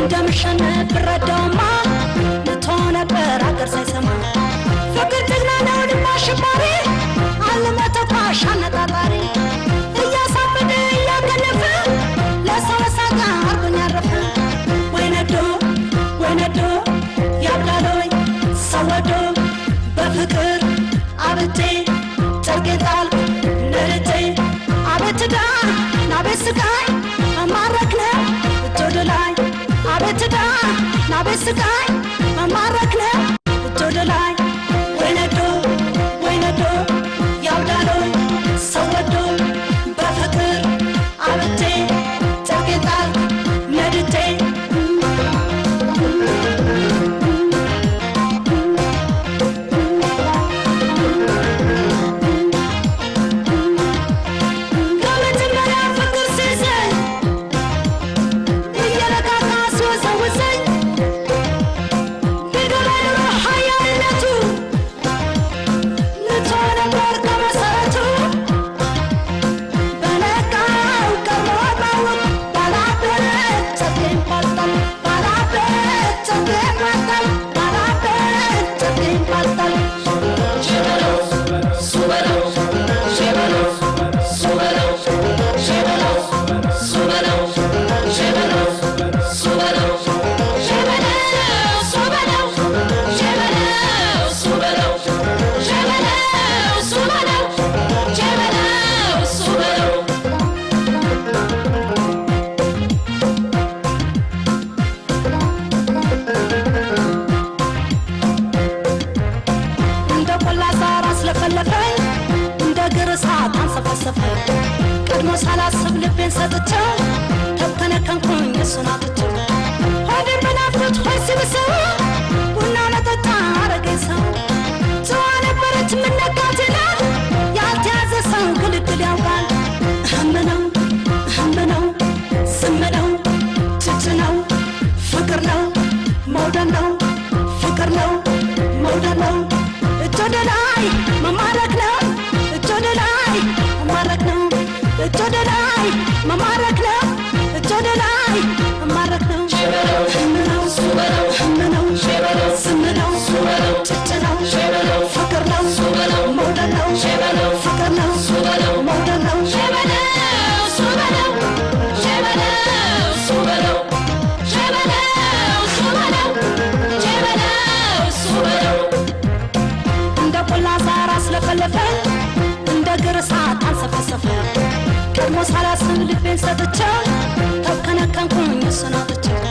እንደምሸነ ብረዳውማ ልትሆነ በራገር ሳይሰማ ፍቅር ጀግና ነው ድማሽባሪ አለመተኳሽ አነጣጣሪ እያሳበደ እያገነፈ ለሰው ሳቃ አርጎኝ ያረፈ ወይነዶ ያብላሎይ ሰወዶ በፍቅር አብቴ ጨርቄጣል ነርቴ አቤትዳ ናቤት ስቃይ መማረክነ እጆድ ላይ አቤትዳ ናቤት ስቃይ መማረክነ እጆድ ላይ ወይነዶ ያብላሎይ ሰወዶ በፍቅር አብቴ ጨርቄጣል ነርቴ ቀድሞ ሳላስብ ልቤን ሰጥቼው ተከነከንኩኝ እሱን አጥቼው ሆዴን በናፍቆት ሆይ ሲብሰው ቡና መጠጣ አረገኝ ሰው ጨዋ ነበረች ምነካት ይላል ያልተያዘ ሰው ግልግል ያውቃል እህምነው ስምነው ጭጭ ነው ፍቅር ነው መውደድ ነው ፍቅር ነው መውደድ ነው እጅ ወደ ላይ መማረክ ነው እጅ ወደ ላይ መማረክ ነው እጅ ወደ ላይ መማረክ ነው እጅ ወደ ላይ መማረክ ነው ህምነው ስምነው ጭጭ ነው ፍቅር ነው መውደድ ነው ፍቅር ነው መውደድ ነው እንደ ቆላ ዛር አስለፈለፈ እንደ ግር እሳት አንሰፈሰፈ ቀድሞ ሳላስብ ልቤን ሰጥቼው ተከነከንኩኝ እሱን አጥቼው